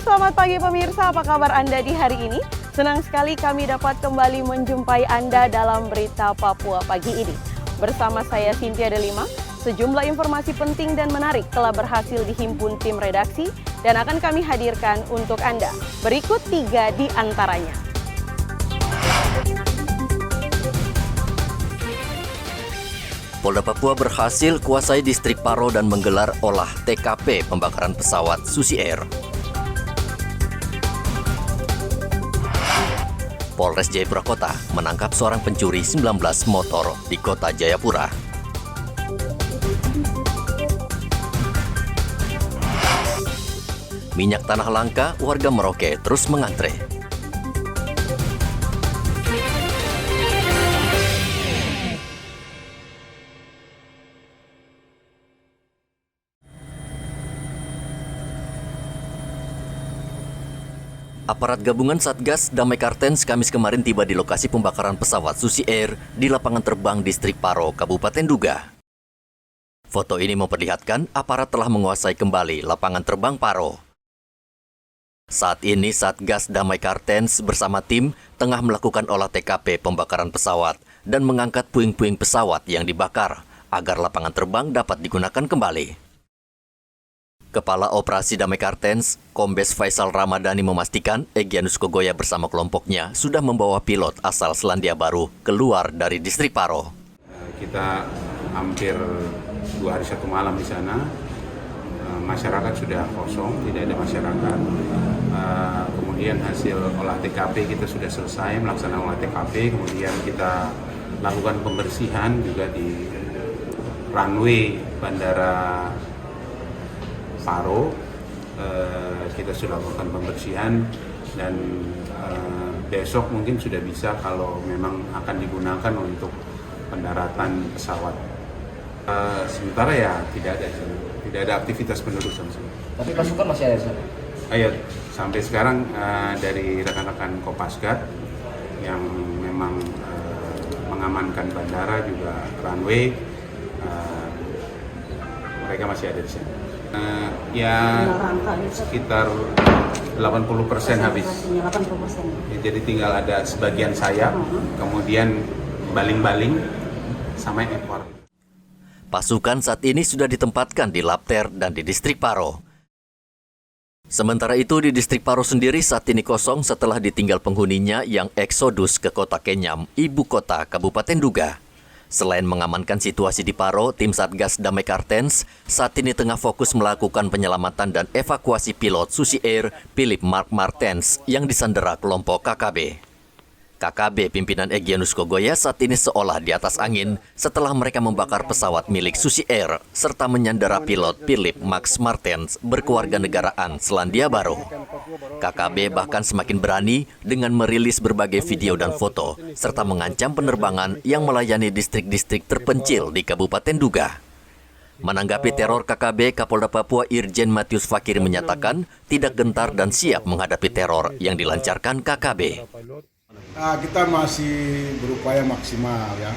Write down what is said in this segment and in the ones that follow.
selamat pagi pemirsa, apa kabar Anda di hari ini? Senang sekali kami dapat kembali menjumpai Anda dalam Berita Papua pagi ini. Bersama saya Cynthia Delima, sejumlah informasi penting dan menarik telah berhasil dihimpun tim redaksi dan akan kami hadirkan untuk Anda. Berikut 3 di antaranya. Polda Papua berhasil kuasai distrik Paro dan menggelar olah TKP pembakaran pesawat Susi Air. Polres Jayapura Kota menangkap seorang pencuri 19 motor di kota Jayapura. Minyak tanah langka, warga Merauke terus mengantre. Aparat gabungan Satgas Damai Kartens Kamis kemarin tiba di lokasi pembakaran pesawat Susi Air di lapangan terbang distrik Paro, Kabupaten Duga. Foto ini memperlihatkan aparat telah menguasai kembali lapangan terbang Paro. Saat ini Satgas Damai Kartens bersama tim tengah melakukan olah TKP pembakaran pesawat dan mengangkat puing-puing pesawat yang dibakar agar lapangan terbang dapat digunakan kembali. Kepala Operasi Damai Kartens, Kombes Faisal Ramadhani memastikan Egyanus Kogoya bersama kelompoknya sudah membawa pilot asal Selandia Baru keluar dari distrik Paro. Kita hampir 2 hari 1 malam di sana, masyarakat sudah kosong, tidak ada masyarakat. Kemudian hasil olah TKP kita sudah selesai melaksanakan olah TKP, kemudian kita lakukan pembersihan juga di runway Bandara Paro. Kita sudah lakukan pembersihan dan besok mungkin sudah bisa kalau memang akan digunakan untuk pendaratan pesawat. Sementara ya tidak ada aktivitas penduduk sama sekali. Tapi pasukan masih ada di sana? Ayo, sampai sekarang dari rekan-rekan Kopasgat yang memang mengamankan bandara juga runway, mereka masih ada di sana. Ya sekitar 80% habis. 80%. Jadi tinggal ada sebagian sayap, kemudian baling-baling sama ekor. Pasukan saat ini sudah ditempatkan di Lapter dan di distrik Paro. Sementara itu di distrik Paro sendiri saat ini kosong setelah ditinggal penghuninya yang eksodus ke kota Kenyam, ibu kota Kabupaten Duga. Selain mengamankan situasi di Paro, tim Satgas Damai Kartens saat ini tengah fokus melakukan penyelamatan dan evakuasi pilot Susi Air Philip Mark Martens yang disandera kelompok KKB. KKB pimpinan Egyanus Kogoya saat ini seolah di atas angin setelah mereka membakar pesawat milik Susi Air serta menyandera pilot Philip Max Martens berkeluarga negaraan Selandia Baru. KKB bahkan semakin berani dengan merilis berbagai video dan foto serta mengancam penerbangan yang melayani distrik-distrik terpencil di Kabupaten Duga. Menanggapi teror KKB, Kapolda Papua Irjen Matius Fakiri menyatakan tidak gentar dan siap menghadapi teror yang dilancarkan KKB. Kita masih berupaya maksimal ya.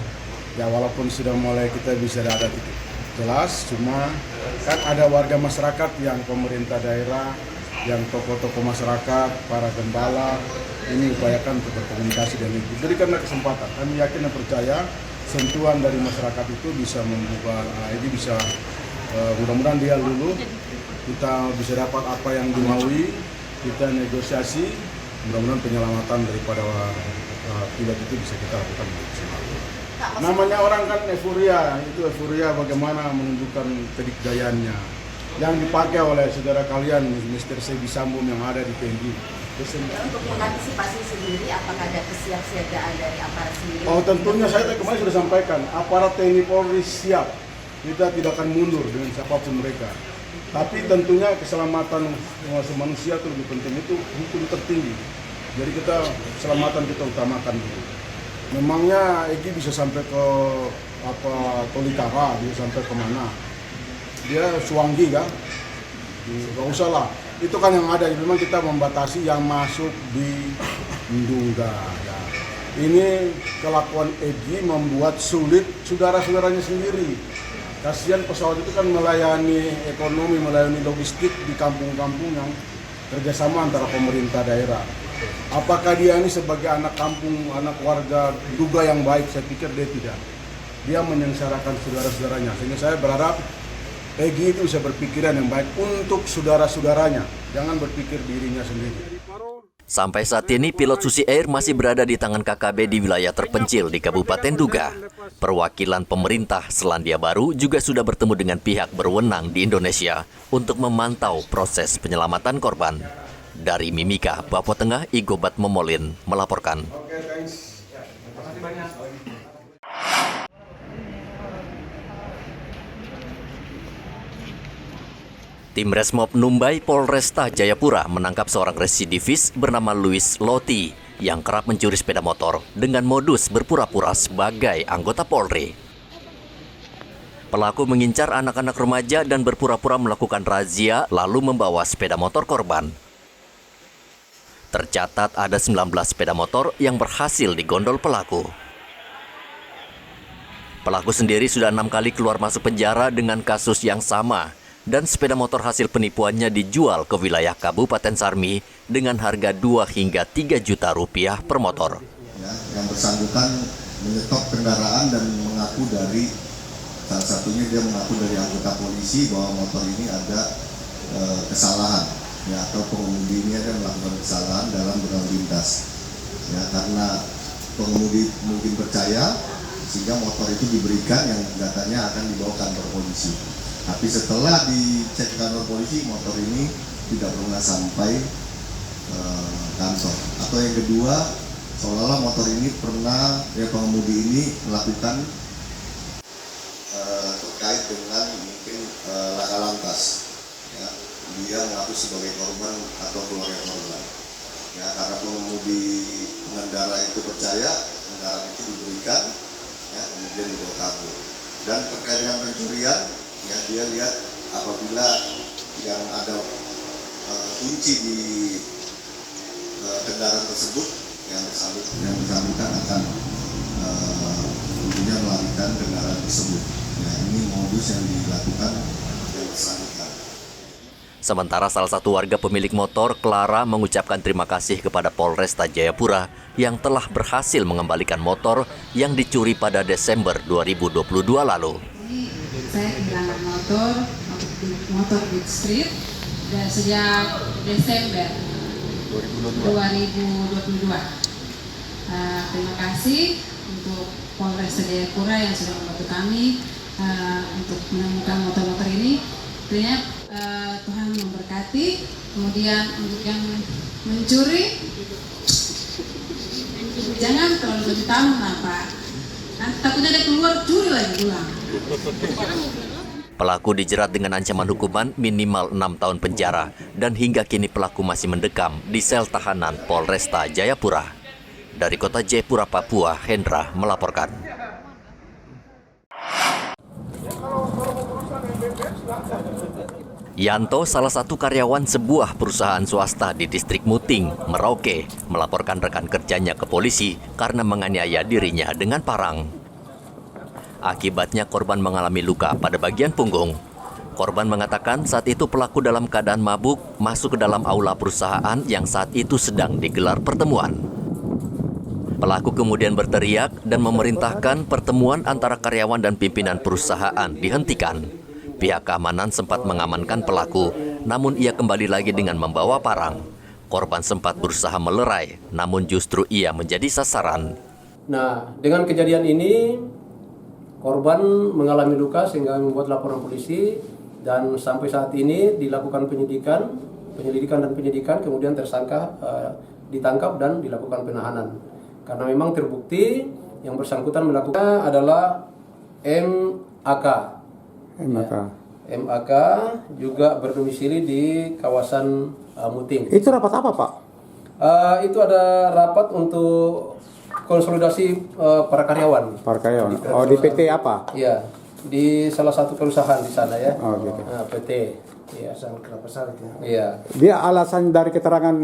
Walaupun sudah mulai kita bisa ada titik jelas, cuma kan ada warga masyarakat yang pemerintah daerah, yang tokoh-tokoh masyarakat, para gembala ini upayakan untuk berkomunikasi dan berikanlah kesempatan. Kami yakin dan percaya sentuhan dari masyarakat itu bisa membuat ini bisa mudah-mudahan dia luluh, kita bisa dapat apa yang dimaui, kita negosiasi. Mudah-mudahan penyelamatan daripada pilot itu bisa kita lakukan maksimal. Namanya orang kan euforia, itu euforia bagaimana menunjukkan kedikdayaannya. Yang dipakai oleh saudara kalian, Mr. Sebi Sambo yang ada di PNG. Untuk mengantisipasi sendiri, apakah ada kesiapsiagaan dari aparat sendiri? Oh tentunya saya kemarin sudah sampaikan, aparat TNI Polri siap. Kita tidak akan mundur dengan siapapun mereka. Tapi tentunya keselamatan manusia itu lebih penting, itu hukum tertinggi. Jadi kita keselamatan kita utamakan dulu. Memangnya Egi bisa sampai ke Tolikara, dia sampai kemana? Dia Suwangi kan? Gak usah lah. Itu kan yang ada. Memang kita membatasi yang masuk di Duga. Ya. Ini kelakuan Egi membuat sulit saudara-saudaranya sendiri. Kasihan pesawat itu kan melayani ekonomi, melayani logistik di kampung-kampung yang kerjasama antara pemerintah daerah. Apakah dia ini sebagai anak kampung, anak warga Duga yang baik? Saya pikir dia tidak. Dia menyengsarakan saudara-saudaranya. Sehingga saya berharap Egy itu bisa berpikiran yang baik untuk saudara-saudaranya. Jangan berpikir dirinya sendiri. Sampai saat ini, pilot Susi Air masih berada di tangan KKB di wilayah terpencil di Kabupaten Duga. Perwakilan pemerintah Selandia Baru juga sudah bertemu dengan pihak berwenang di Indonesia untuk memantau proses penyelamatan korban. Dari Mimika, Papua Tengah, Igobat Momolin melaporkan. Tim Resmob Numbai Polresta Jayapura menangkap seorang residivis bernama Louis Loti yang kerap mencuri sepeda motor dengan modus berpura-pura sebagai anggota Polri. Pelaku mengincar anak-anak remaja dan berpura-pura melakukan razia lalu membawa sepeda motor korban. Tercatat ada 19 sepeda motor yang berhasil digondol pelaku. Pelaku sendiri sudah 6 kali keluar masuk penjara dengan kasus yang sama. Dan sepeda motor hasil penipuannya dijual ke wilayah Kabupaten Sarmi dengan harga 2 hingga 3 juta rupiah per motor. Ya, yang bersangkutan menyetop kendaraan dan mengaku dari, salah satunya dia mengaku dari anggota polisi bahwa motor ini ada kesalahan, ya, atau pengemudi ini ada melakukan kesalahan dalam berlalu lintas. Ya, karena pengemudi mungkin percaya sehingga motor itu diberikan yang katanya akan dibawa kantor polisi. Tapi setelah dicek kantor polisi, motor ini tidak pernah sampai kantor. Atau yang kedua, seolah-olah motor ini pernah, pengemudi ini melakukan terkait dengan mungkin laka lantas. Ya, dia mengaku sebagai korban atau keluarga korban. Ya, karena pengendara itu percaya, kendaraan itu diberikan, ya, kemudian dibawa kabur. Dan terkait dengan pencurian, ya, dia lihat apabila yang ada kunci di kendaraan tersebut, yang bersangkutan akan tentunya melarikan kendaraan tersebut. Ya, ini modus yang dilakukan yang bersangkutan. Sementara salah satu warga pemilik motor, Clara, mengucapkan terima kasih kepada Polresta Jayapura yang telah berhasil mengembalikan motor yang dicuri pada Desember 2022 lalu. Saya kehilangan motor Beat Street dan sejak Desember 2022. Terima kasih untuk Polresta Jayapura yang sudah membantu kami untuk menemukan motor-motor ini. Tentunya Tuhan memberkati. Kemudian untuk yang mencuri, jangan terlalu bertahun apa. Nanti takutnya dia keluar curi lagi pulang. Pelaku dijerat dengan ancaman hukuman minimal 6 tahun penjara dan hingga kini pelaku masih mendekam di sel tahanan Polresta Jayapura. Dari kota Jayapura, Papua, Hendra melaporkan. Yanto, salah satu karyawan sebuah perusahaan swasta di distrik Muting, Merauke, melaporkan rekan kerjanya ke polisi karena menganiaya dirinya dengan parang. Akibatnya korban mengalami luka pada bagian punggung. Korban mengatakan saat itu pelaku dalam keadaan mabuk masuk ke dalam aula perusahaan yang saat itu sedang digelar pertemuan. Pelaku kemudian berteriak dan memerintahkan pertemuan antara karyawan dan pimpinan perusahaan dihentikan. Pihak keamanan sempat mengamankan pelaku, namun ia kembali lagi dengan membawa parang. Korban sempat berusaha melerai, namun justru ia menjadi sasaran. Nah, dengan kejadian ini, korban mengalami luka sehingga membuat laporan polisi dan sampai saat ini dilakukan penyelidikan, kemudian tersangka ditangkap dan dilakukan penahanan. Karena memang terbukti yang bersangkutan melakukan adalah MAK. MAK juga berdomisili di kawasan Muting. Itu rapat apa, Pak? Itu ada rapat untuk konsolidasi para karyawan. Para karyawan. Oh, di PT apa? Iya, di salah satu perusahaan di sana ya. Oh, gitu. PT. Iya, Iya. Dia alasan dari keterangan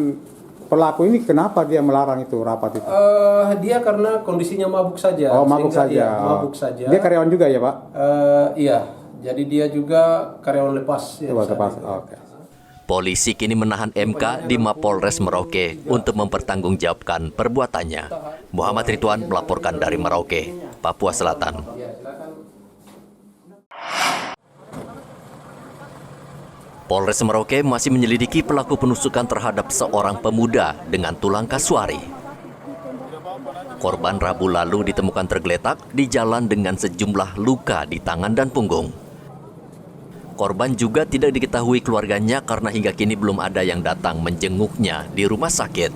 pelaku ini kenapa dia melarang itu rapat itu? Dia karena kondisinya mabuk saja. Oh, mabuk saja. Mabuk saja. Dia karyawan juga ya, Pak? Iya. Jadi dia juga karyawan lepas. Ya, lepas. Oke. Polisi kini menahan MK di Mapolres Merauke untuk mempertanggungjawabkan perbuatannya. Muhammad Ridwan melaporkan dari Merauke, Papua Selatan. Polres Merauke masih menyelidiki pelaku penusukan terhadap seorang pemuda dengan tulang kasuari. Korban Rabu lalu ditemukan tergeletak di jalan dengan sejumlah luka di tangan dan punggung. Korban juga tidak diketahui keluarganya karena hingga kini belum ada yang datang menjenguknya di rumah sakit.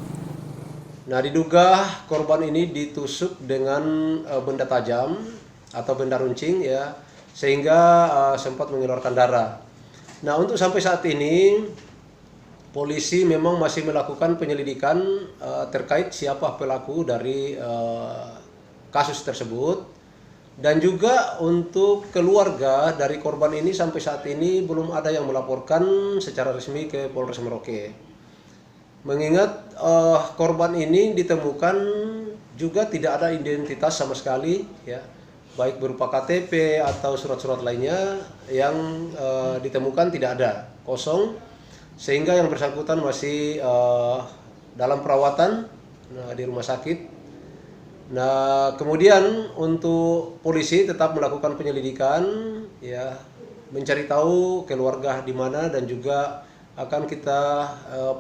Nah, diduga korban ini ditusuk dengan benda tajam atau benda runcing ya, sehingga sempat mengeluarkan darah. Nah, untuk sampai saat ini polisi memang masih melakukan penyelidikan terkait siapa pelaku dari kasus tersebut. Dan juga untuk keluarga dari korban ini sampai saat ini belum ada yang melaporkan secara resmi ke Polres Merauke. Mengingat korban ini ditemukan juga tidak ada identitas sama sekali, ya, baik berupa KTP atau surat-surat lainnya yang ditemukan tidak ada, kosong, sehingga yang bersangkutan masih dalam perawatan di rumah sakit. Nah, kemudian untuk polisi tetap melakukan penyelidikan, ya, mencari tahu keluarga di mana dan juga akan kita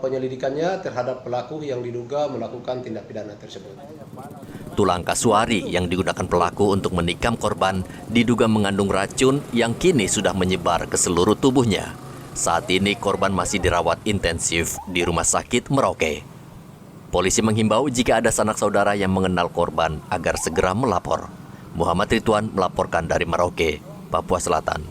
penyelidikannya terhadap pelaku yang diduga melakukan tindak pidana tersebut. Tulang kasuari yang digunakan pelaku untuk menikam korban diduga mengandung racun yang kini sudah menyebar ke seluruh tubuhnya. Saat ini korban masih dirawat intensif di Rumah Sakit Merauke. Polisi menghimbau jika ada sanak saudara yang mengenal korban agar segera melapor. Muhammad Ridwan melaporkan dari Merauke, Papua Selatan.